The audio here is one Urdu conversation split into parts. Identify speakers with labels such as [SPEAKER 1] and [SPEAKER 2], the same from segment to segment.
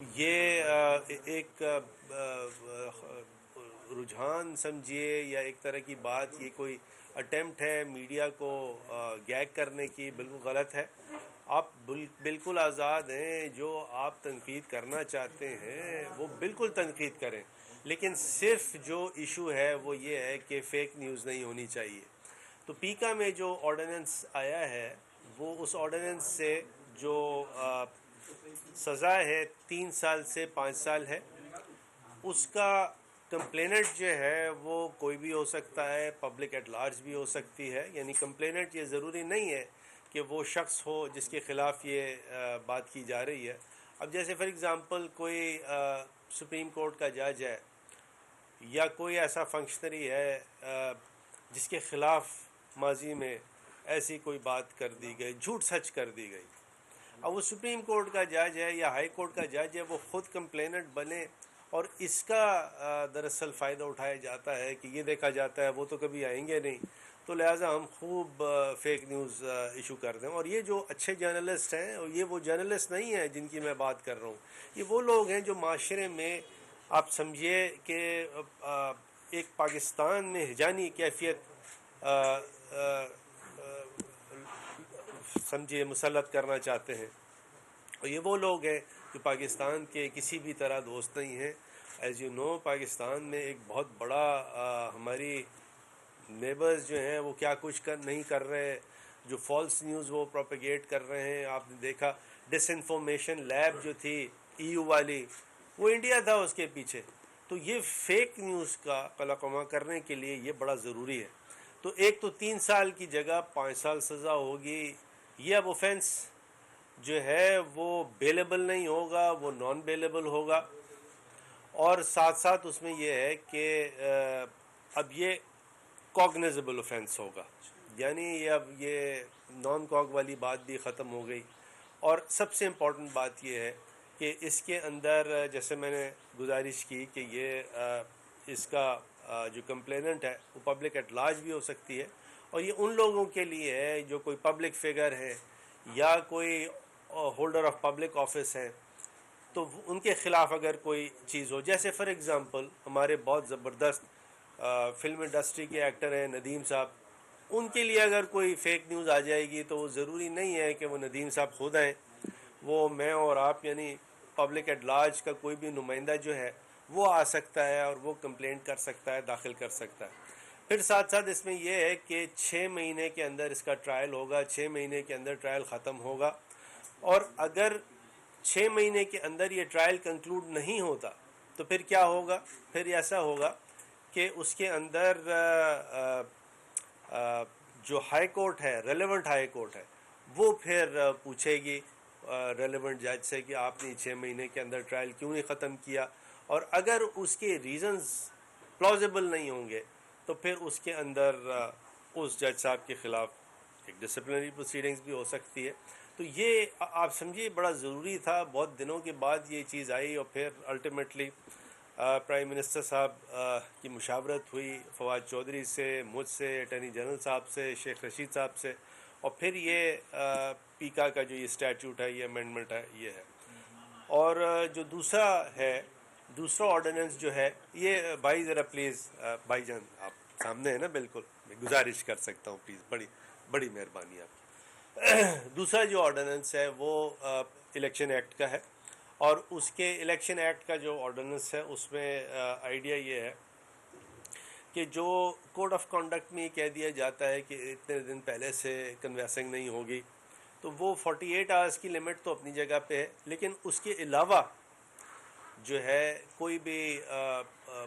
[SPEAKER 1] یہ ایک رجحان سمجھیے یا ایک طرح کی بات، یہ کوئی اٹیمپٹ ہے میڈیا کو گیگ کرنے کی، بالکل غلط ہے۔ آپ بالکل آزاد ہیں، جو آپ تنقید کرنا چاہتے ہیں وہ بالکل تنقید کریں، لیکن صرف جو ایشو ہے وہ یہ ہے کہ فیک نیوز نہیں ہونی چاہیے۔ تو پیکا میں جو آرڈیننس آیا ہے وہ اس آرڈیننس سے جو سزا ہے 3 سال سے 5 سال ہے، اس کا کمپلیننٹ جو ہے وہ کوئی بھی ہو سکتا ہے، پبلک ایٹ لارج بھی ہو سکتی ہے۔ یعنی کمپلیننٹ یہ ضروری نہیں ہے کہ وہ شخص ہو جس کے خلاف یہ بات کی جا رہی ہے۔ اب جیسے فار ایگزامپل کوئی سپریم کورٹ کا جج ہے یا کوئی ایسا فنکشنری ہے جس کے خلاف ماضی میں ایسی کوئی بات کر دی گئی، جھوٹ سچ کر دی گئی، اب وہ سپریم کورٹ کا جج ہے یا ہائی کورٹ کا جج ہے، وہ خود کمپلیننٹ بنے، اور اس کا دراصل فائدہ اٹھایا جاتا ہے کہ یہ دیکھا جاتا ہے وہ تو کبھی آئیں گے نہیں، تو لہٰذا ہم خوب فیک نیوز ایشو کر دیں۔ اور یہ جو اچھے جرنلسٹ ہیں، اور یہ وہ جرنلسٹ نہیں ہیں جن کی میں بات کر رہا ہوں، یہ وہ لوگ ہیں جو معاشرے میں آپ سمجھیے کہ ایک پاکستان میں ہجانی کیفیت سمجھیے مسلط کرنا چاہتے ہیں، اور یہ وہ لوگ ہیں جو پاکستان کے کسی بھی طرح دوست نہیں ہیں۔ ایز یو نو، پاکستان میں ایک بہت بڑا ہماری نیبرز جو ہیں وہ کیا کچھ نہیں کر رہے، جو فالس نیوز وہ پروپیگیٹ کر رہے ہیں۔ آپ نے دیکھا ڈس انفارمیشن لیب جو تھی EU والی، وہ انڈیا تھا اس کے پیچھے۔ تو یہ فیک نیوز کا قلقمہ کرنے کے لیے یہ بڑا ضروری ہے۔ تو ایک تو 3 سال کی جگہ 5 سال سزا ہوگی۔ یہ اب اوفینس جو ہے وہ بیلیبل نہیں ہوگا، وہ نان بیلیبل ہوگا، اور ساتھ ساتھ اس میں یہ ہے کہ اب یہ کوگنیزبل اوفینس ہوگا، یعنی اب یہ نان کوگ والی بات بھی ختم ہو گئی۔ اور سب سے امپورٹنٹ بات یہ ہے کہ اس کے اندر جیسے میں نے گزارش کی کہ یہ اس کا جو کمپلیننٹ ہے وہ پبلک ایٹ لارج بھی ہو سکتی ہے، اور یہ ان لوگوں کے لیے ہے جو کوئی پبلک فگر ہے یا کوئی ہولڈر آف پبلک آفس ہے، تو ان کے خلاف اگر کوئی چیز ہو، جیسے فار ایگزامپل ہمارے بہت زبردست فلم انڈسٹری کے ایکٹر ہیں ندیم صاحب، ان کے لیے اگر کوئی فیک نیوز آ جائے گی تو وہ ضروری نہیں ہے کہ وہ ندیم صاحب خود آئیں، وہ میں اور آپ یعنی پبلک ایٹ لارج کا کوئی بھی نمائندہ جو ہے وہ آ سکتا ہے اور وہ کمپلینٹ کر سکتا ہے، داخل کر سکتا ہے۔ پھر ساتھ ساتھ اس میں یہ ہے کہ 6 مہینے کے اندر اس کا ٹرائل ہوگا، 6 مہینے کے اندر ٹرائل ختم ہوگا، اور اگر 6 مہینے کے اندر یہ ٹرائل کنکلوڈ نہیں ہوتا تو پھر کیا ہوگا؟ پھر ایسا ہوگا کہ اس کے اندر جو ہائی کورٹ ہے، ریلیونٹ ہائی کورٹ ہے، وہ پھر پوچھے گی ریلیونٹ جج سے کہ آپ نے 6 مہینے کے اندر ٹرائل کیوں نہیں ختم کیا، اور اگر اس کے ریزنز پلازیبل نہیں ہوں گے تو پھر اس کے اندر اس جج صاحب کے خلاف ایک ڈسپلنری پروسیڈنگز بھی ہو سکتی ہے۔ تو یہ آپ سمجھیے بڑا ضروری تھا، بہت دنوں کے بعد یہ چیز آئی، اور پھر الٹیمیٹلی پرائم منسٹر صاحب کی مشاورت ہوئی فواد چودھری سے، مجھ سے، اٹارنی جنرل صاحب سے، شیخ رشید صاحب سے، اور پھر یہ پیکا کا جو یہ اسٹیچوٹ ہے، یہ امینڈمنٹ ہے، یہ ہے۔ اور جو دوسرا آرڈیننس جو ہے، یہ بھائی ذرا پلیز، بھائی جان آپ سامنے ہیں نا، بالکل میں گزارش کر سکتا ہوں، پلیز، بڑی مہربانی آپ کی۔ دوسرا جو آرڈیننس ہے وہ الیکشن ایکٹ کا ہے، اور اس کے الیکشن ایکٹ کا جو آرڈیننس ہے اس میں آئیڈیا یہ ہے کہ جو کوڈ آف کنڈکٹ میں یہ کہہ دیا جاتا ہے کہ اتنے دن پہلے سے کنویسنگ نہیں ہوگی، تو وہ 48 آورس کی لمٹ تو اپنی جگہ پہ ہے، لیکن اس کے علاوہ جو ہے کوئی بھی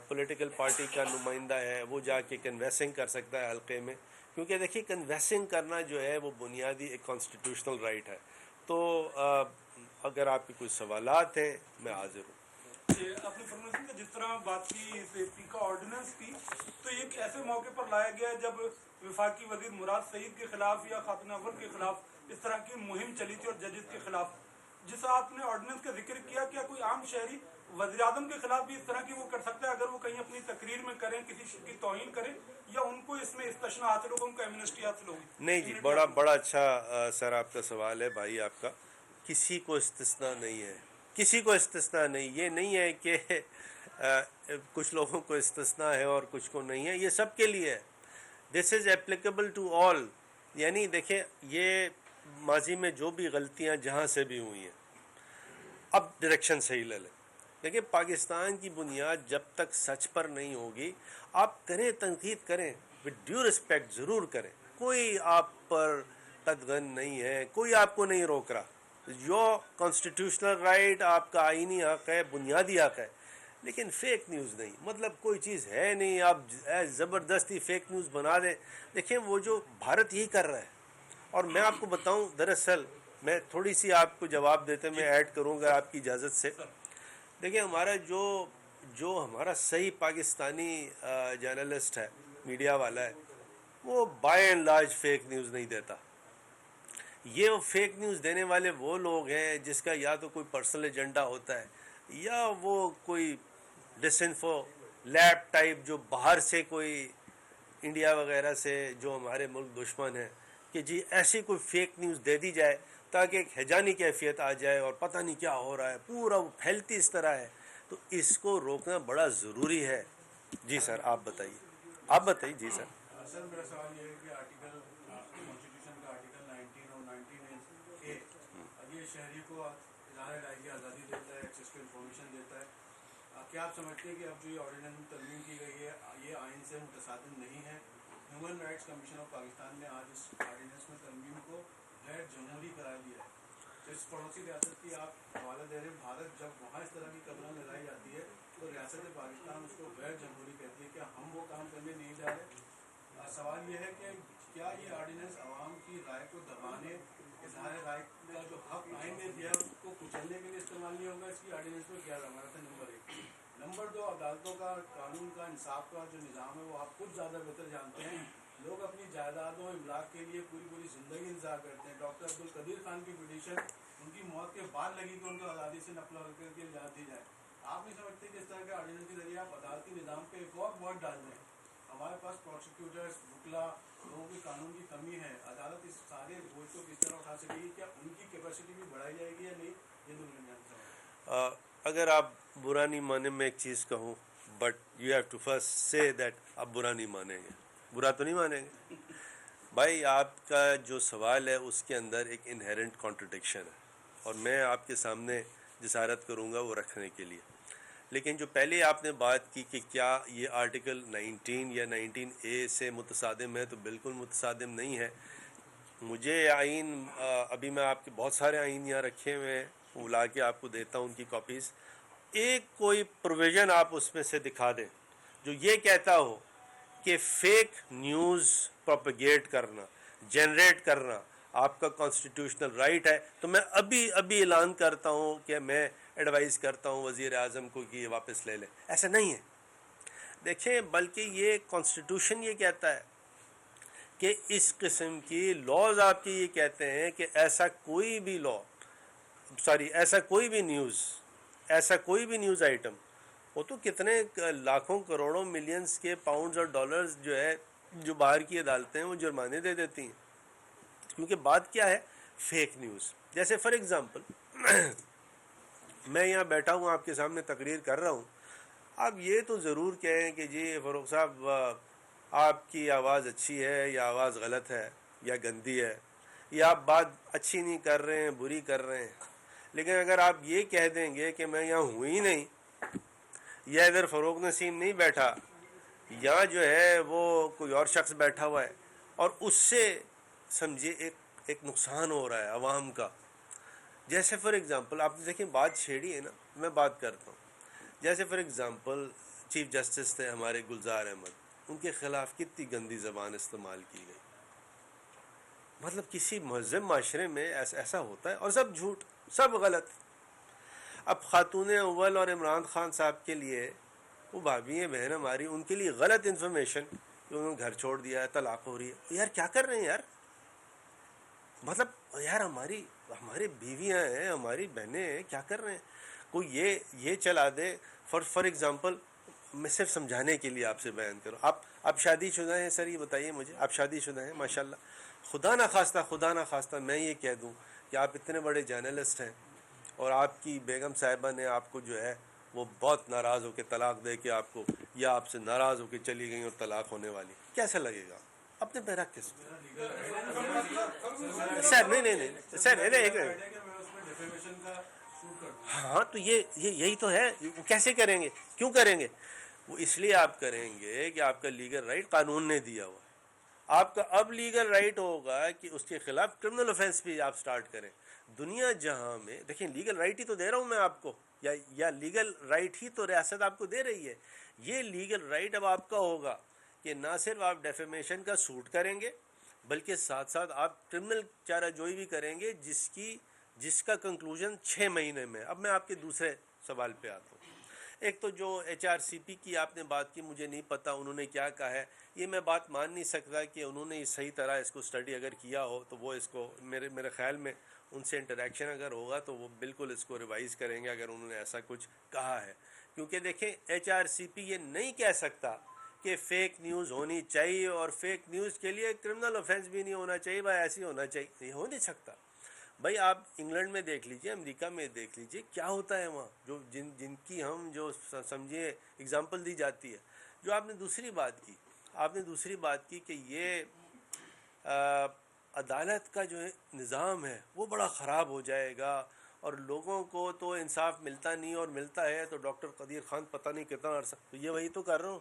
[SPEAKER 1] پولیٹیکل پارٹی کا نمائندہ ہے وہ جا کے کنویسنگ کر سکتا ہے حلقے میں، کیونکہ دیکھیے کنویسنگ کرنا جو ہے وہ بنیادی ایک کانسٹیٹیوشنل رائٹ ہے۔ تو اگر آپ کے کوئی سوالات ہیں میں حاضر ہوں۔
[SPEAKER 2] آپ نے فرمایا کہ جس طرح بات کی سیفٹی کا آرڈیننس کی، تو یہ ایک ایسے موقع پر لایا گیا جب وفاقی وزیر مراد سعید کے خلاف یا خاتون اول کے خلاف اس طرح کی مہم چلی تھی، اور ججز کے خلاف جس آپ نے آرڈیننس کا ذکر کیا، کیا کوئی عام شہری وزیر اعظم کے خلاف بھی اس طرح کی وہ کر سکتا ہے اگر وہ کہیں اپنی تقریر میں کریں، کسی کی توہین کریں، یا ان کو اس میں استثناء حاصل ہوگا، ان کو ایمنسٹی حاصل ہوگی؟
[SPEAKER 1] نہیں جی، بڑا اچھا سر آپ کا سوال ہے، بھائی آپ کا، کسی کو استثناء نہیں ہے، کسی کو استثناء نہیں. یہ نہیں ہے کہ کچھ لوگوں کو استثناء ہے اور کچھ کو نہیں ہے, یہ سب کے لیے ہے. دس از ایپلیکیبل ٹو آل. یعنی دیکھیں یہ ماضی میں جو بھی غلطیاں جہاں سے بھی ہوئی ہیں, اب ڈائریکشن صحیح لے لیں. دیکھیں پاکستان کی بنیاد جب تک سچ پر نہیں ہوگی, آپ کریں تنقید کریں وتھ ڈیو رسپیکٹ ضرور کریں, کوئی آپ پر قدغن نہیں ہے, کوئی آپ کو نہیں روک رہا. یور کانسٹیٹیوشنل رائٹ, آپ کا آئینی حق ہے, بنیادی حق ہے, لیکن فیک نیوز نہیں. مطلب کوئی چیز ہے نہیں, آپ زبردستی فیک نیوز بنا دیں. دیکھیں وہ جو بھارت یہی کر رہا ہے. اور میں آپ کو بتاؤں, دراصل میں تھوڑی سی آپ کو جواب دیتے میں ایڈ کروں گا آپ کی اجازت سے. دیکھیں ہمارا جو ہمارا صحیح پاکستانی جرنلسٹ ہے, میڈیا والا ہے, وہ by and large fake news نہیں دیتا. یہ فیک نیوز دینے والے وہ لوگ ہیں جس کا یا تو کوئی پرسنل ایجنڈا ہوتا ہے, یا وہ کوئی ڈس انفو لیب ٹائپ جو باہر سے کوئی انڈیا وغیرہ سے جو ہمارے ملک دشمن ہیں, کہ جی ایسی کوئی فیک نیوز دے دی جائے تاکہ ایک ہیجانی کیفیت آ جائے اور پتہ نہیں کیا ہو رہا ہے, پورا وہ پھیلتی اس طرح ہے. تو اس کو روکنا بڑا ضروری ہے. جی سر آپ بتائیے, آپ بتائیے. جی سر.
[SPEAKER 3] سر میرا سوال یہ ہے کہ آرٹیکل کانسٹیٹیوشن کا آرٹیکل 19 اور 19A یہ شہری کو اظہار رائے کی آزادی دیتا ہے, ایکسیس ٹو انفارمیشن دیتا ہے. کیا آپ سمجھتے ہیں کہ اب جو یہ آرڈیننس میں ترمیم کی گئی ہے یہ آئین سے متصادم نہیں ہے؟ Human rights commission of Pakistan نے آج اس آرڈیننس میں ترمیم کو غیر جمہوری قرار دیا ہے. تو اس پڑوسی ریاست کی آپ حوالہ دے رہے ہیں, بھارت جب وہاں اس طرح کی قدریں لگائی جاتی ہے تو ریاست پاکستان اس کو غیر جمہوری کہتی ہے. کیا ہم وہ کام کرنے نہیں جا رہے؟ سوال یہ ہے کہ کیا یہ آرڈیننس عوام کی رائے کو دبانے, اظہار رائے کا جو حق آئین نے دیا ہے اس کو کچلنے کے لیے استعمال نہیں ہوگا؟ اس کی آرڈیننس میں کیا ضمانت ہے؟ نمبر 1. نمبر 2, عدالتوں کا, قانون کا, انصاف کا جو نظام ہے وہ آپ خود زیادہ بہتر جانتے ہیں. لوگ اپنی جائیدادوں املاک کے لیے پوری پوری زندگی انتظار کرتے ہیں. ڈاکٹر عبدالقدیر خان کی پٹیشن ان کی موت کے بعد لگی کہ ان کو آزادی سے نقل و حرکت کی اجازت دی جائے. آپ نہیں سمجھتے کہ اس طرح کے آرڈیننس کے ذریعے آپ عدالتی نظام پہ ایک اور بورڈ ڈال دیں؟ ہمارے پاس پروسیکیوٹرز, وکلا, لوگوں کی قانون کی کمی ہے. عدالت اس سارے بوجھ کو کس طرح اٹھا سکے گی؟ کیا ان کی کیپیسٹی بھی بڑھائی جائے گی یا نہیں؟ یہ تو مجھے نہیں سمجھ.
[SPEAKER 1] اگر آپ برا نہیں مانے, میں ایک چیز کہوں, but you have to first say that آپ برا نہیں مانیں گے. برا تو نہیں مانیں گے بھائی. آپ کا جو سوال ہے اس کے اندر ایک انہیرنٹ کانٹرڈکشن ہے, اور میں آپ کے سامنے جسارت کروں گا وہ رکھنے کے لیے. لیکن جو پہلے آپ نے بات کی کہ کیا یہ آرٹیکل 19 یا 19A سے متصادم ہے, تو بالکل متصادم نہیں ہے. مجھے آئین, ابھی میں آپ کے بہت سارے آئین یہاں رکھے ہوئے ہیں, وہ لا کے آپ کو دیتا ہوں ان کی کاپیز. ایک کوئی پروویژن آپ اس میں سے دکھا دیں جو یہ کہتا ہو کہ فیک نیوز پروپیگیٹ کرنا, جنریٹ کرنا آپ کا کانسٹیٹیوشنل رائٹ ہے, تو میں ابھی اعلان کرتا ہوں کہ میں ایڈوائز کرتا ہوں وزیر اعظم کو کہ یہ واپس لے لیں. ایسا نہیں ہے. دیکھیں بلکہ یہ کانسٹیٹیوشن یہ کہتا ہے کہ اس قسم کی لاز آپ کی یہ کہتے ہیں کہ ایسا کوئی بھی ایسا کوئی بھی نیوز, ایسا کوئی بھی نیوز آئٹم, وہ تو کتنے لاکھوں کروڑوں ملینز کے پاؤنڈز اور ڈالرز جو ہے جو باہر کی عدالتیں ہیں وہ جرمانے دے دیتی ہیں. کیونکہ بات کیا ہے, فیک نیوز. جیسے فار ایگزامپل میں یہاں بیٹھا ہوں آپ کے سامنے تقریر کر رہا ہوں, آپ یہ تو ضرور کہیں کہ جی فاروق صاحب آپ کی آواز اچھی ہے یا آواز غلط ہے یا گندی ہے, یا آپ بات اچھی نہیں کر رہے ہیں, بری کر رہے ہیں. لیکن اگر آپ یہ کہہ دیں گے کہ میں یہاں ہوں ہی نہیں, یا ادھر فروغ نسیم نہیں بیٹھا, یہاں جو ہے وہ کوئی اور شخص بیٹھا ہوا ہے, اور اس سے سمجھے ایک نقصان ہو رہا ہے عوام کا. جیسے فار ایگزامپل آپ نے دیکھیں بات چھیڑی ہے نا, میں بات کرتا ہوں. جیسے فار ایگزامپل چیف جسٹس تھے ہمارے گلزار احمد, ان کے خلاف کتنی گندی زبان استعمال کی گئی. مطلب کسی مہذب معاشرے میں ایسا ہوتا ہے, اور سب جھوٹ, سب غلط. اب خاتون اول اور عمران خان صاحب کے لیے, وہ بھابھی ہیں, بہن ہماری, ان کے لیے غلط انفارمیشن کہ انہوں نے گھر چھوڑ دیا ہے, طلاق ہو رہی ہے. یار کیا کر رہے ہیں یار؟ مطلب یار ہماری بیویاں ہیں, ہماری بہنیں ہیں, کیا کر رہے ہیں؟ کوئی یہ چلا دے. فار ایگزامپل میں صرف سمجھانے کے لیے آپ سے بیان کروں, آپ شادی شدہ ہیں سر, یہ بتائیے مجھے, آپ شادی شدہ ہیں ماشاءاللہ. خدا نہ خواستہ میں یہ کہہ دوں کہ آپ اتنے بڑے جرنلسٹ ہیں اور آپ کی بیگم صاحبہ نے آپ کو جو ہے وہ بہت ناراض ہو کے طلاق دے کے آپ کو یا آپ سے ناراض ہو کے چلی گئیں اور طلاق ہونے والی، کیسا لگے گا؟ اپنے پہ رکھ کے سر نہیں سر ایک ہاں تو یہی تو ہے. وہ کیسے کریں گے؟ کیوں کریں گے؟ وہ اس لیے آپ کریں گے کہ آپ کا لیگل رائٹ قانون نے دیا ہوا ہے. آپ کا اب لیگل رائٹ ہوگا کہ اس کے خلاف کرمنل آفینس بھی آپ سٹارٹ کریں. دنیا جہاں میں دیکھیں لیگل رائٹ ہی تو دے رہا ہوں میں آپ کو، یا لیگل رائٹ ہی تو ریاست آپ کو دے رہی ہے. یہ لیگل رائٹ اب آپ کا ہوگا کہ نہ صرف آپ ڈیفیمیشن کا سوٹ کریں گے بلکہ ساتھ ساتھ آپ کرمنل چارہ جوئی بھی کریں گے جس کا کنکلوژن 6 مہینے میں. اب میں آپ کے دوسرے سوال پہ آتا ہوں. ایک تو جو HRCP کی آپ نے بات کی، مجھے نہیں پتا انہوں نے کیا کہا ہے. یہ میں بات مان نہیں سکتا کہ انہوں نے صحیح طرح اس کو اسٹڈی اگر کیا ہو تو وہ اس کو میرے خیال میں ان سے انٹریکشن اگر ہوگا تو وہ بالکل اس کو ریوائز کریں گے اگر انہوں نے ایسا کچھ کہا ہے. کیونکہ دیکھیں HRCP یہ نہیں کہہ سکتا کہ فیک نیوز ہونی چاہیے اور فیک نیوز کے لیے کرمنل آفینس بھی نہیں ہونا چاہیے، بھائی ایسی ہونا چاہیے. یہ ہو نہیں سکتا. بھائی آپ انگلینڈ میں دیکھ لیجئے، امریکہ میں دیکھ لیجئے کیا ہوتا ہے وہاں، جو جن کی ہم جو سمجھے اگزامپل دی جاتی ہے. جو آپ نے دوسری بات کی کہ یہ عدالت کا جو ہے نظام ہے وہ بڑا خراب ہو جائے گا اور لوگوں کو تو انصاف ملتا نہیں، اور ملتا ہے تو ڈاکٹر قدیر خان پتہ نہیں کتنا عرصہ. تو یہ وہی تو کر رہا ہوں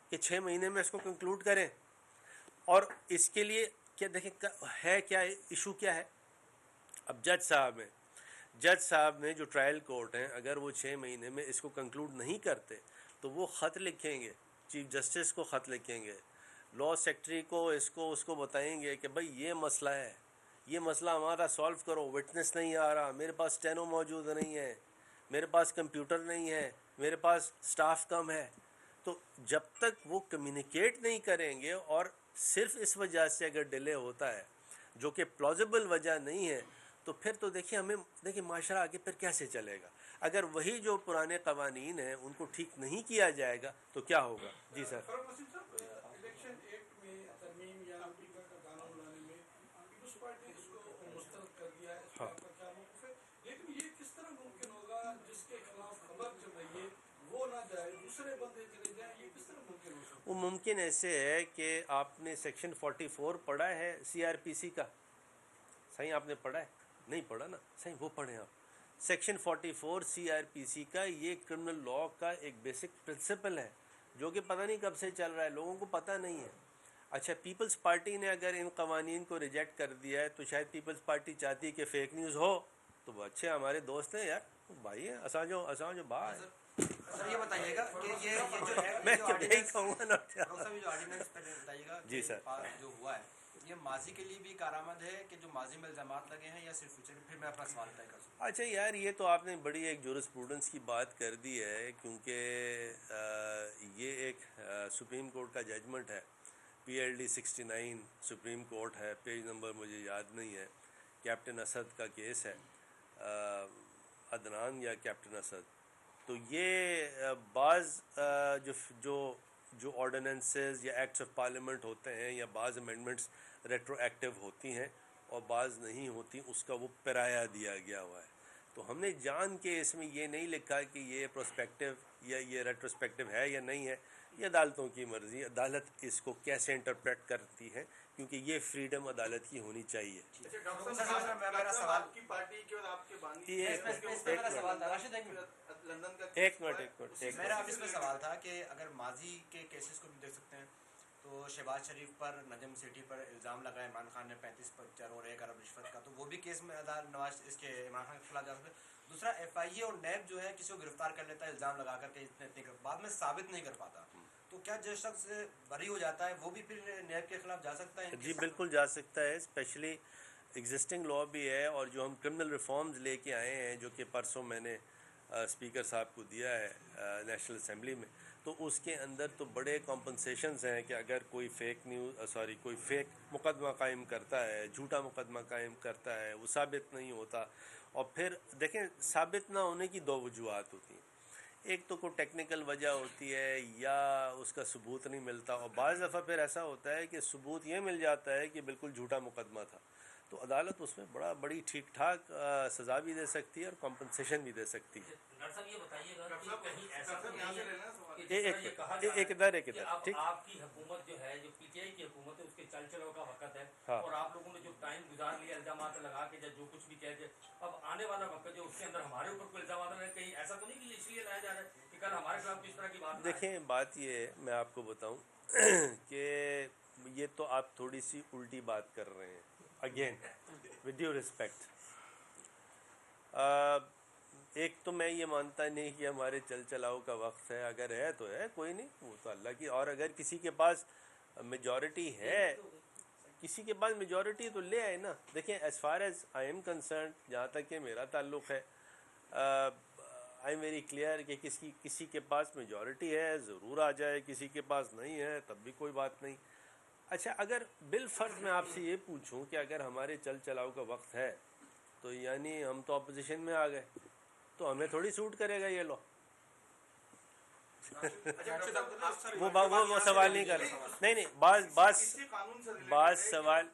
[SPEAKER 1] کہ 6 مہینے میں اس کو کنکلوڈ کریں. اور اس کے لیے کیا دیکھیں ہے کیا ایشو کیا ہے. اب جج صاحب میں جو ٹرائل کورٹ ہیں اگر وہ 6 مہینے میں اس کو کنکلوڈ نہیں کرتے تو وہ خط لکھیں گے، چیف جسٹس کو خط لکھیں گے، لا سیکٹری کو اس کو بتائیں گے کہ بھائی یہ مسئلہ ہے، یہ مسئلہ ہمارا سالو کرو. وٹنس نہیں آ رہا، میرے پاس اسٹینو موجود نہیں ہے، میرے پاس کمپیوٹر نہیں ہے، میرے پاس سٹاف کم ہے. تو جب تک وہ کمیونیکیٹ نہیں کریں گے اور صرف اس وجہ سے اگر ڈیلے ہوتا ہے جو کہ پلازیبل وجہ نہیں ہے تو پھر تو دیکھیں معاشرہ آگے پھر کیسے چلے گا. اگر وہی جو پرانے قوانین ہیں ان کو ٹھیک نہیں کیا جائے گا تو کیا ہوگا. جی سر.
[SPEAKER 3] الیکشن ایکٹ میں ترمیم یا امریکہ کا قانون لانے میں پیپلز پارٹی اس کو مسترد کر دیا ہے. اس پر آپ کا کیا موقف ہے؟ لیکن یہ کس طرح ممکن ہوگا جس کے خلاف خبر چل رہی ہے وہ نہ جائے، دوسرے بندے چلے جائیں، یہ کس طرح ممکن ہو سکتا ہے؟
[SPEAKER 1] وہ ممکن ایسے ہے کہ آپ نے سیکشن 44 پڑھا ہے CRPC کا. صحیح آپ نے پڑھا ہے؟ نہیں پڑھا نا. صحیح وہ پڑھیں آپ. سیکشن 44 CRPC کا یہ کرمنل لاء کا ایک بیسک پرنسپل ہے جو کہ پتہ نہیں کب سے چل رہا ہے، لوگوں کو پتہ نہیں ہے. اچھا پیپلز پارٹی نے اگر ان قوانین کو ریجیکٹ کر دیا ہے تو شاید پیپلز پارٹی چاہتی ہے کہ فیک نیوز ہو. تو وہ اچھے ہمارے دوست ہیں یار، بھائی ہیں اساں جو باہر
[SPEAKER 4] سر یہ بتائیے گا کہ یہ جو
[SPEAKER 1] میں یہی کہوں گا نا.
[SPEAKER 4] جو آرڈیننس پہلے بتائیے گا
[SPEAKER 1] جی سر.
[SPEAKER 4] جو ہوا ہے یہ ماضی کے لیے بھی کارآمد ہے کہ جو ماضی میں الزامات لگے ہیں یا صرف فیوچر میں؟ پھر میں اپنا سوال طے کر سکوں.
[SPEAKER 1] اچھا یار یہ تو آپ نے بڑی ایک جورسپروڈنس کی بات کر دی ہے، کیونکہ یہ ایک سپریم کورٹ کا ججمنٹ ہے. PLD 69 سپریم کورٹ ہے، پیج نمبر مجھے یاد نہیں ہے. کیپٹن اسد کا کیس ہے، عدنان یا کیپٹن اسد. تو یہ بعض جو آرڈیننسز یا ایکٹس آف پارلیمنٹ ہوتے ہیں یا بعض امینڈمنٹس ریٹرو ایکٹیو ہوتی ہیں اور بعض نہیں ہوتی، اس کا وہ پرایا دیا گیا ہوا ہے. تو ہم نے جان کے اس میں یہ نہیں لکھا کہ یہ پروسپیکٹیو یا یہ ریٹروسپیکٹیو ہے یا نہیں ہے. یہ عدالتوں کی مرضی، عدالت اس کو کیسے انٹرپریٹ کرتی ہے، کیونکہ یہ فریڈم عدالت کی ہونی چاہیے.
[SPEAKER 4] میرا سوال
[SPEAKER 3] آپ کی پارٹی کے اور آپ کے بانی
[SPEAKER 4] میرا سوال تھا راشد
[SPEAKER 3] لندن کا
[SPEAKER 1] ایک منٹ
[SPEAKER 4] میرا اب اس میں سوال تھا کہ اگر ماضی کے کیسز کو بھی دیکھ سکتے ہیں تو شہباز شریف پر، نجم سیٹھی پر الزام لگا عمران خان نے 35 کروڑ 1 ارب رشوت کا، تو وہ بھی کیس میں نواز اس کے عمران خان کے خلاف جا سکتے. دوسرا FIA اور نیب جو ہے کسی کو گرفتار کر لیتا ہے الزام لگا کر کے اتنے بعد میں ثابت نہیں کر پاتا، تو کیا جو شخص بری ہو جاتا ہے وہ بھی پھر نیب کے خلاف جا سکتا ہے؟
[SPEAKER 1] جی بالکل جا سکتا ہے. اسپیشلی ایگزسٹنگ لاء بھی ہے، اور جو ہم کرمنل ریفارمز لے کے آئے ہیں جو کہ پرسوں میں نے اسپیکر صاحب کو دیا ہے نیشنل اسمبلی میں، تو اس کے اندر تو بڑے کمپنسیشنز ہیں کہ اگر کوئی کوئی فیک مقدمہ قائم کرتا ہے، جھوٹا مقدمہ قائم کرتا ہے، وہ ثابت نہیں ہوتا. اور پھر دیکھیں ثابت نہ ہونے کی 2 وجوہات ہوتی ہیں. ایک تو کوئی ٹیکنیکل وجہ ہوتی ہے یا اس کا ثبوت نہیں ملتا، اور بعض دفعہ پھر ایسا ہوتا ہے کہ ثبوت یہ مل جاتا ہے کہ بالکل جھوٹا مقدمہ تھا. تو عدالت اس میں بڑی ٹھیک ٹھاک سزا بھی دے سکتی ہے اور کمپنسیشن بھی دے سکتی ہے.
[SPEAKER 5] ڈاکٹر صاحب یہ بتائیے گا کہ کہیں ایسا تو نہیں ہے کہ
[SPEAKER 1] ایک
[SPEAKER 5] جس طرح یہ کہا جا رہا ہے کہ اب
[SPEAKER 1] ٹھیک.
[SPEAKER 5] آپ کی حکومت جو ہے جو پی ٹی آئی کی حکومت ہے اس کے چل چلو کا وقت ہے
[SPEAKER 1] ہاں.
[SPEAKER 5] اور آپ لوگوں نے جو ٹائم گزار لیا الزامات لگا کے جو کچھ بھی کہہ کے اب آنے والا وقت جو اس کے اندر ہمارے اوپر کوئی الزامات ہے کہیں ایسا تو نہیں کہ اس لیے لایا جا رہا ہے کہ کل ہمارے خلاف کس طرح کی بات نہ آئے؟
[SPEAKER 1] دیکھیں بات یہ ہے میں آپ کو بتاؤں کہ یہ تو آپ تھوڑی سی الٹی بات کر رہے ہیں. اگین ود ڈیو ریسپیکٹ، ایک تو میں یہ مانتا نہیں کہ ہمارے چل چلاؤ کا وقت ہے. اگر ہے تو ہے، کوئی نہیں، وہ تو اللہ کی. اور اگر کسی کے پاس میجورٹی ہے، کسی کے پاس میجورٹی تو لے آئے نا. دیکھیں as far as I am concerned, جہاں تک کہ میرا تعلق ہے، آئی ایم ویری کلیئر کہ کسی کے پاس میجورٹی ہے ضرور آ جائے، کسی کے پاس نہیں ہے تب بھی کوئی بات نہیں. اچھا اگر بالفرض میں آپ سے یہ پوچھوں کہ اگر ہمارے چل چلاؤ کا وقت ہے تو یعنی ہم تو اپوزیشن میں آ گئے تو ہمیں تھوڑی سوٹ کرے گا یہ لو. وہ سوال نہیں کر رہا. نہیں بعض سوال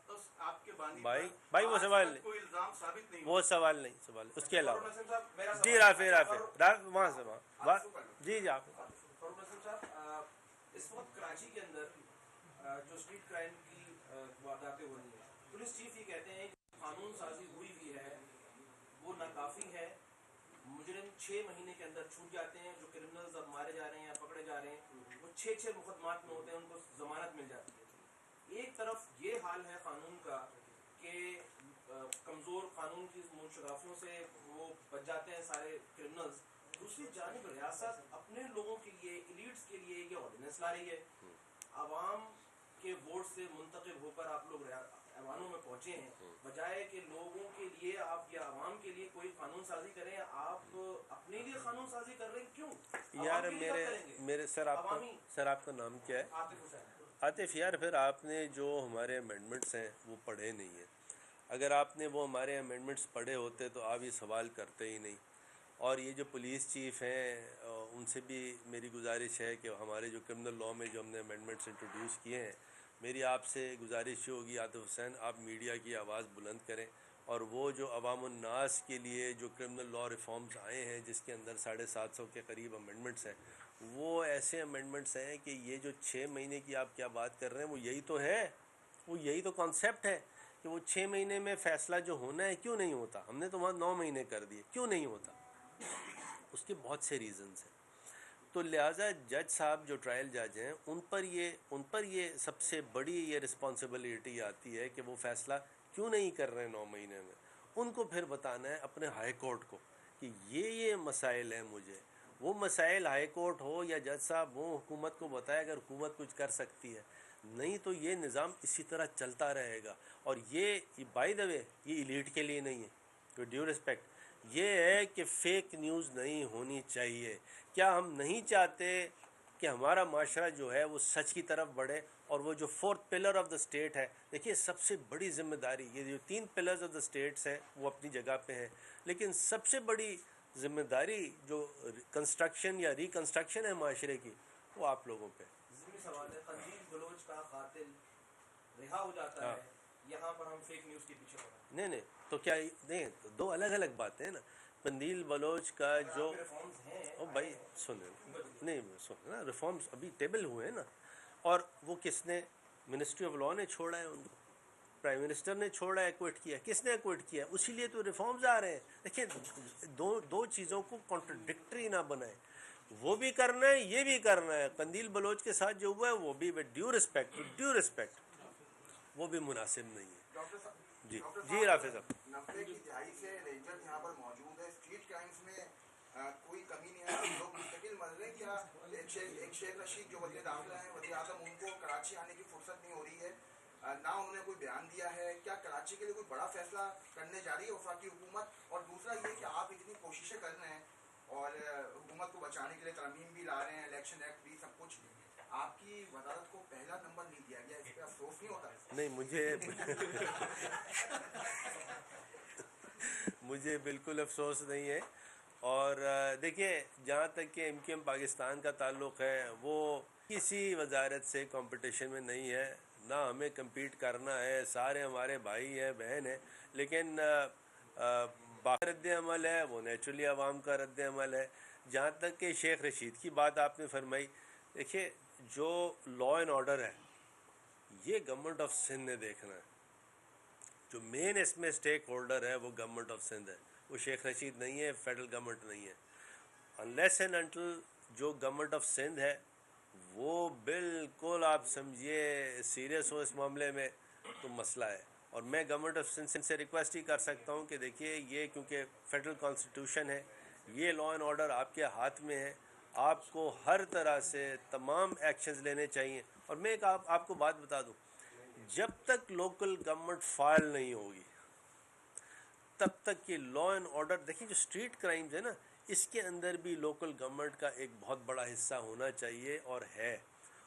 [SPEAKER 1] بھائی وہ سوال نہیں، وہ سوال نہیں، سوال اس کے علاوہ. جی رافع وہاں سے وہاں جی آپ.
[SPEAKER 6] اس وقت کراچی کے اندر جو اسٹریٹ کرائم کی وارداتیں ہو رہی ہیں، پولیس چیف یہ کہتے ہیں کہ قانون سازی ہوئی بھی ہے وہ ناکافی ہے. مجرم 6 مہینے کے اندر چھوٹ جاتے ہیں. جو کرمنلز اب مارے جا رہے ہیں یا پکڑے جا رہے ہیں وہ 6 مقدمات میں ہوتے ہیں، ان کو ضمانت مل جاتی ہے. ایک طرف یہ حال ہے قانون کا کہ کمزور قانون کی منشرافیوں سے وہ بچ جاتے ہیں سارے کرمنلز. دوسری جانب ریاست اپنے لوگوں کے لیے، ایلیٹس کے لیے یہ آرڈیننس لا رہی ہے. عوام کے ووٹ سے منتخب ہو کر آپ لوگ ایوانوں میں پہنچے ہیں، بجائے کہ لوگوں کے لیے آپ یا عوام کے لیے کوئی قانون سازی کریں، آپ اپنے لیے قانون سازی کر رہے ہیں. کیوں
[SPEAKER 1] یار؟ میرے سر آپ کا نام کیا ہے؟
[SPEAKER 6] عاطف حسین.
[SPEAKER 1] عاطف یار پھر آپ نے جو ہمارے امینڈمنٹس ہیں وہ پڑھے نہیں ہیں. اگر آپ نے وہ ہمارے امینڈمنٹس پڑھے ہوتے تو آپ یہ سوال کرتے ہی نہیں. اور یہ جو پولیس چیف ہیں ان سے بھی میری گزارش ہے کہ ہمارے جو کرمنل لاء میں جو ہم نے امینڈمنٹس انٹروڈیوس کیے ہیں، میری آپ سے گزارش یہ ہوگی عاطف حسین آپ میڈیا کی آواز بلند کریں. اور وہ جو عوام الناس کے لیے جو کرمنل لاء ریفارمز آئے ہیں جس کے اندر 750 کے قریب امینڈمنٹس ہیں، وہ ایسے امینڈمنٹس ہیں کہ یہ جو 6 مہینے کی آپ کیا بات کر رہے ہیں وہ یہی تو ہے، وہ یہی تو کانسیپٹ ہے کہ وہ 6 مہینے میں فیصلہ جو ہونا ہے کیوں نہیں ہوتا. ہم نے تو وہاں 9 مہینے کر دیے، کیوں نہیں ہوتا؟ اس کے بہت سے ریزنز ہیں. تو لہٰذا جج صاحب جو ٹرائل جج ہیں ان پر یہ سب سے بڑی یہ رسپانسبلٹی آتی ہے کہ وہ فیصلہ کیوں نہیں کر رہے 9 مہینے میں. ان کو پھر بتانا ہے اپنے ہائی کورٹ کو کہ یہ مسائل ہیں. مجھے وہ مسائل ہائی کورٹ ہو یا جج صاحب ہوں، حکومت کو بتائے اگر حکومت کچھ کر سکتی ہے، نہیں تو یہ نظام اسی طرح چلتا رہے گا. اور یہ بائی دا وے یہ ایلیٹ کے لیے نہیں ہے، ود ڈیو رسپیکٹ. یہ ہے کہ فیک نیوز نہیں ہونی چاہیے. کیا ہم نہیں چاہتے کہ ہمارا معاشرہ جو ہے وہ سچ کی طرف بڑھے؟ اور وہ جو 4th pillar of the state ہے، دیکھیے سب سے بڑی ذمہ داری، یہ جو 3 پلرز آف دا اسٹیٹس ہیں وہ اپنی جگہ پہ ہیں، لیکن سب سے بڑی ذمہ داری جو کنسٹرکشن یا ریکنسٹرکشن ہے معاشرے کی، وہ آپ لوگوں پہ.
[SPEAKER 6] ضمنی سوال ہے، قندیل بلوچ کا قاتل رہا ہو جاتا ہے، یہاں پر ہم فیک نیوز کے پیچھے پڑے ہیں.
[SPEAKER 1] نہیں تو کیا نہیں، دو الگ الگ باتیں ہیں نا. قندیل بلوچ کا جو بھائی سنیں نا، ریفارمز ابھی ٹیبل ہوئے ہیں نا. اور وہ کس نے؟ منسٹری آف لاء نے چھوڑا ہے ان کو، پرائم منسٹر نے چھوڑا ہے، ایکوٹ کیا. کس نے ایکوٹ کیا؟ اسی لیے تو ریفارمز آ رہے ہیں. دیکھیں دو چیزوں کو کانٹرڈکٹری نہ بنائیں. وہ بھی کرنا ہے، یہ بھی کرنا ہے. قندیل بلوچ کے ساتھ جو ہوا ہے وہ بھی ود ڈیو رسپیکٹ وہ بھی مناسب نہیں ہے.
[SPEAKER 7] ڈاکٹر صاحب
[SPEAKER 1] جی رافع صاحب.
[SPEAKER 7] 90 کی دہائی سے رینجر یہاں پر موجود ہے. اسٹریٹ کرائمز میں کوئی کمی نہیں ہے، لوگ مستقل مر رہے ہیں. کیا ایک شیخ رشید جو وزیر داخلہ ہیں، وزیر اعظم، ان کو کراچی آنے کی فرصت نہیں ہو رہی ہے، نہ انہوں نے کوئی بیان دیا ہے. کیا کراچی کے لیے کوئی بڑا فیصلہ کرنے جا رہی ہے وفاقی حکومت؟ اور دوسرا یہ کہ آپ اتنی کوششیں کر رہے ہیں اور حکومت کو بچانے کے لیے ترمیم بھی لا رہے ہیں، الیکشن ایکٹ بھی سب کچھ، آپ کی وزارت کو پہلا نمبر نہیں دیا گیا، اس پہ افسوس نہیں ہوتا؟
[SPEAKER 1] نہیں مجھے بالکل افسوس نہیں ہے. اور دیکھیے جہاں تک کہ MQM پاکستان کا تعلق ہے، وہ کسی وزارت سے کمپٹیشن میں نہیں ہے، نہ ہمیں کمپیٹ کرنا ہے، سارے ہمارے بھائی ہیں بہن ہیں، لیکن باقی رد عمل ہے وہ نیچرلی عوام کا رد عمل ہے. جہاں تک کہ شیخ رشید کی بات آپ نے فرمائی، دیکھیے جو لا اینڈ آرڈر ہے یہ گورنمنٹ آف سندھ نے دیکھنا ہے. جو مین اس میں اسٹیک ہولڈر ہے وہ گورنمنٹ آف سندھ ہے، وہ شیخ رشید نہیں ہے، فیڈرل گورنمنٹ نہیں ہے. انلیس اینڈ انٹل جو گورنمنٹ آف سندھ ہے وہ بالکل آپ سمجھیے سیریس ہو اس معاملے میں تو مسئلہ ہے. اور میں گورنمنٹ آف سندھ سے ریکویسٹ ہی کر سکتا ہوں کہ دیکھیے یہ کیونکہ فیڈرل کانسٹیٹیوشن ہے، یہ لا اینڈ آرڈر آپ کے ہاتھ میں ہے، آپ کو ہر طرح سے تمام ایکشنز لینے چاہیے. اور میں ایک آپ کو بات بتا دوں، جب تک لوکل گورنمنٹ فائل نہیں ہوگی تب تک یہ لا اینڈ آرڈر، دیکھیں جو اسٹریٹ کرائمز ہے نا اس کے اندر بھی لوکل گورنمنٹ کا ایک بہت بڑا حصہ ہونا چاہیے اور ہے.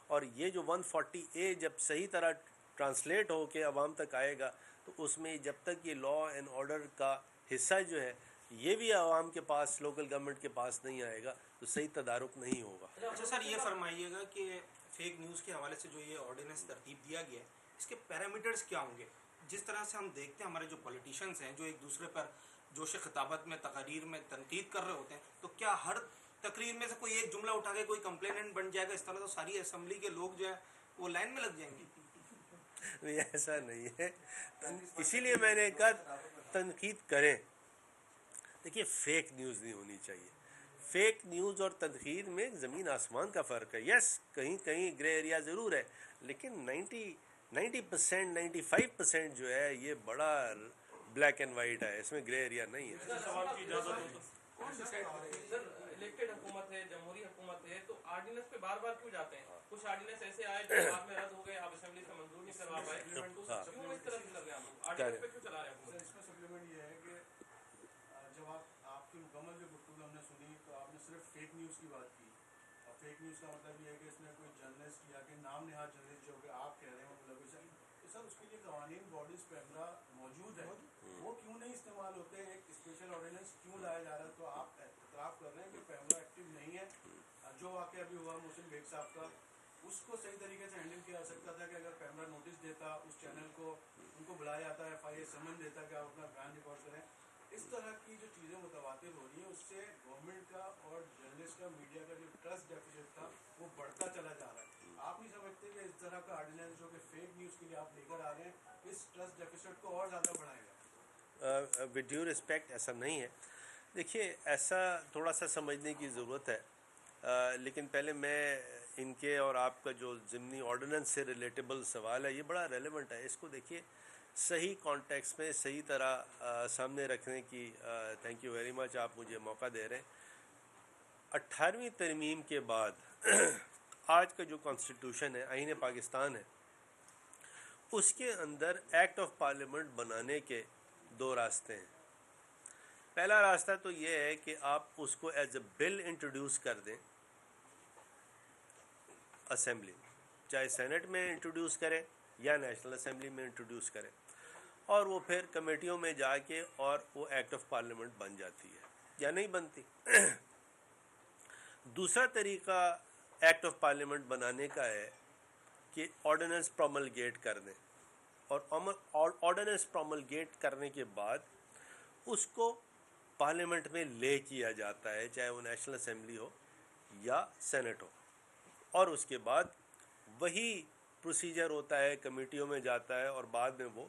[SPEAKER 1] اور یہ جو 140A جب صحیح طرح ٹرانسلیٹ ہو کے عوام تک آئے گا تو اس میں جب تک یہ لا اینڈ آرڈر کا حصہ جو ہے یہ بھی عوام کے پاس، لوکل گورنمنٹ کے پاس نہیں آئے گا تو صحیح تدارک نہیں ہوگا.
[SPEAKER 8] اچھا سر، یہ فرمائیے گا کہ فیک نیوز کے حوالے سے جو یہ آرڈیننس ترتیب دیا گیا ہے اس کے پیرامیٹرز کیا ہوں گے؟ جس طرح سے ہم دیکھتے ہیں ہمارے جو پولیٹیشنز ہیں جو ایک دوسرے پر جوش خطابت میں تقاریر میں تنقید کر رہے ہوتے ہیں، تو کیا ہر تقریر میں سے کوئی ایک جملہ اٹھا کے کوئی کمپلیننٹ بن جائے گا؟ اس طرح تو ساری اسمبلی کے لوگ جو ہے وہ لائن میں لگ جائیں گے.
[SPEAKER 1] نہیں ایسا نہیں ہے، اسی لیے میں نے کہا تنقید کریں. دیکھیے فیک نیوز نہیں ہونی چاہیے. فیک نیوز اور تنقید میں زمین آسمان کا فرق ہے. یس کہیں کہیں گرے ایریا ضرور ہے، لیکن 90% 95% جو ہے یہ بڑا بلیک اینڈ وائٹ ہے، اس میں گرے ایریا نہیں ہے.
[SPEAKER 2] سوال کی اجازت ہو تو
[SPEAKER 5] کون ڈیسائیڈ کرتے ہیں؟ سر الیکٹڈ حکومت ہے، جمہوری حکومت ہے، تو آرڈیننس پہ بار بار کیوں جاتے ہیں؟ کچھ آرڈیننس ایسے آئے جو بعد میں رد ہو گئے، آپ اسمبلی سے منظور نہیں کروا پائے، تو کیوں اس طرح سے کر رہے ہیں آپ؟ آرڈیننس پہ کیوں چلا رہے ہیں حکومت؟
[SPEAKER 3] اس میں سپلیمنٹ یہ ہے کہ جب آپ کی مکمل جو گفتگو ہم نے سنی تو آپ نے صرف فیک نیوز کی بات کی. اور فیک نیوز کا مطلب یہ ہے کہ اس میں کوئی جرنلسٹ یا کہ نام نہاد جرنلسٹ جو کہ آپ کہہ رہے ہیں وہ ملوث ہے. تو سر اس کے لیے قوانین باڈیز پیمرا موجود ہے، وہ کیوں نہیں استعمال ہوتے؟ ایک اسپیشل آرڈیننس کیوں لایا جا رہا ہے؟ تو آپ اعتراف کر رہے ہیں کہ پیمرا ایکٹیو نہیں ہے. جو واقعہ ابھی ہوا محسن بیگ صاحب کا، اس کو صحیح طریقے سے ہینڈل کیا جا سکتا تھا کہ اگر پیمرا نوٹس دیتا اس چینل کو، ان کو بلایا جاتا ہے، FIA سمن دیتا کہ آپ اپنا بیان ریکارڈ کریں. اس طرح کی جو چیزیں متواتر ہو رہی ہیں اس سے گورنمنٹ کا اور جرنلسٹ کا، میڈیا کا جو ٹرسٹ ڈیفیسٹ تھا وہ بڑھتا چلا جا رہا ہے. آپ نہیں سمجھتے کہ اس طرح کا آرڈیننس جو کہ فیک نیوز کے لیے آپ لے کر آ رہے ہیں اس ٹرسٹ ڈیفیسٹ کو اور زیادہ بڑھائے گا؟
[SPEAKER 1] ود ڈیو رسپیکٹ ایسا نہیں ہے. دیکھیے ایسا تھوڑا سا سمجھنے کی ضرورت ہے، لیکن پہلے میں ان کے اور آپ کا جو ضمنی آرڈیننس سے ریلیٹیبل سوال ہے یہ بڑا ریلیونٹ ہے. اس کو دیکھیے صحیح کانٹیکس میں صحیح طرح سامنے رکھنے کی تھینک یو ویری مچ، آپ مجھے موقع دے رہے ہیں. 18ویں ترمیم کے بعد آج کا جو کانسٹیٹیوشن ہے، آئین پاکستان ہے، اس کے اندر ایکٹ آف پارلیمنٹ بنانے کے دو راستے ہیں. پہلا راستہ تو یہ ہے کہ آپ اس کو ایز اے بل انٹروڈیوس کر دیں اسمبلی، چاہے سینٹ میں انٹروڈیوس کریں یا نیشنل اسمبلی میں انٹروڈیوس کریں، اور وہ پھر کمیٹیوں میں جا کے اور وہ ایکٹ آف پارلیمنٹ بن جاتی ہے یا نہیں بنتی. دوسرا طریقہ ایکٹ آف پارلیمنٹ بنانے کا ہے کہ آرڈیننس پروملگیٹ کر دیں، اور آرڈیننس پروملگیٹ کرنے کے بعد اس کو پارلیمنٹ میں لے کیا جاتا ہے، چاہے وہ نیشنل اسمبلی ہو یا سینٹ ہو، اور اس کے بعد وہی پروسیجر ہوتا ہے، کمیٹیوں میں جاتا ہے اور بعد میں وہ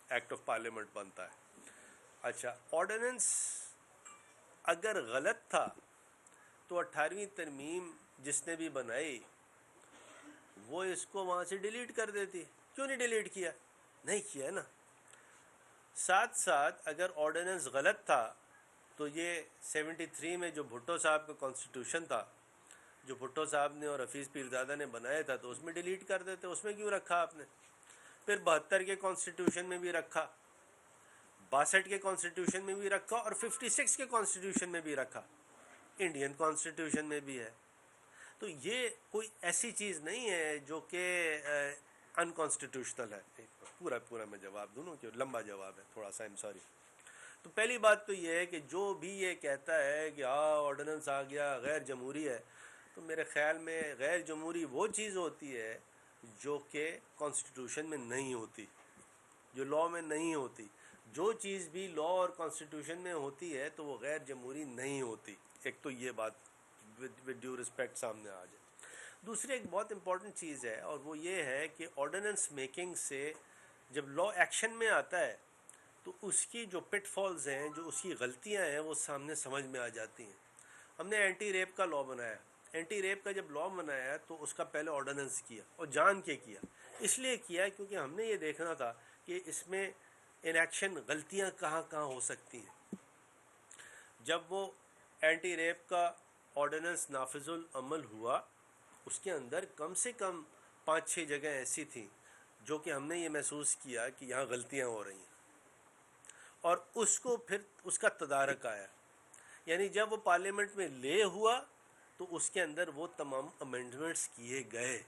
[SPEAKER 1] ایکٹ آف پارلیمنٹ بنتا ہے. اچھا آرڈیننس اگر غلط تھا تو 18ویں ترمیم جس نے بھی بنائی وہ اس کو وہاں سے ڈیلیٹ کر دیتی. کیوں نہیں ڈیلیٹ کیا؟ نہیں کیا نا. ساتھ ساتھ اگر آرڈیننس غلط تھا تو یہ 73 میں جو بھٹو صاحب کا کانسٹیٹیوشن تھا، جو بھٹو صاحب نے اور حفیظ پیرزادہ نے بنایا تھا، تو اس میں ڈیلیٹ کر دیتے. اس میں کیوں رکھا آپ نے؟ پھر 72 کے کانسٹیٹیوشن میں بھی رکھا، 62 کے کانسٹیٹیوشن میں بھی رکھا، اور 56 کے کانسٹیٹیوشن میں بھی رکھا، انڈین کانسٹیٹیوشن میں بھی ہے. تو یہ کوئی ایسی چیز نہیں ہے جو کہ انکانسٹیٹیوشنل ہے. پورا میں جواب دوں کہ لمبا جواب ہے تھوڑا سا، ایم سوری. تو پہلی بات تو یہ ہے کہ جو بھی یہ کہتا ہے کہ آرڈیننس آ گیا غیر جمہوری ہے، تو میرے خیال میں غیر جمہوری وہ چیز ہوتی ہے جو کہ کانسٹیٹیوشن میں نہیں ہوتی، جو لاء میں نہیں ہوتی. جو چیز بھی لاء اور کانسٹیٹیوشن میں ہوتی ہے تو وہ غیر جمہوری نہیں ہوتی. ایک تو یہ بات ود ڈیو رسپیکٹ سامنے آ جائے. دوسری ایک بہت امپورٹنٹ چیز ہے اور وہ یہ ہے کہ آرڈیننس میکنگ سے جب لاء ایکشن میں آتا ہے تو اس کی جو پٹ فالز ہیں، جو اس کی غلطیاں ہیں، وہ سامنے سمجھ میں آ جاتی ہیں. ہم نے اینٹی ریپ کا لاء بنایا. اینٹی ریپ کا جب لاء بنایا تو اس کا پہلے آرڈیننس کیا اور جان کے کیا. اس لیے کیا کیونکہ ہم نے یہ دیکھنا تھا کہ اس میں انیکشن غلطیاں کہاں کہاں ہو سکتی ہیں. جب وہ اینٹی ریپ کا آرڈیننس نافذ العمل ہوا، اس کے اندر کم سے کم 5-6 جگہیں ایسی تھیں جو کہ ہم نے یہ محسوس کیا کہ یہاں غلطیاں ہو رہی ہیں، اور اس کو پھر اس کا تدارک آیا. یعنی جب وہ پارلیمنٹ میں لے ہوا تو اس کے اندر وہ تمام امینڈمنٹس کیے گئے.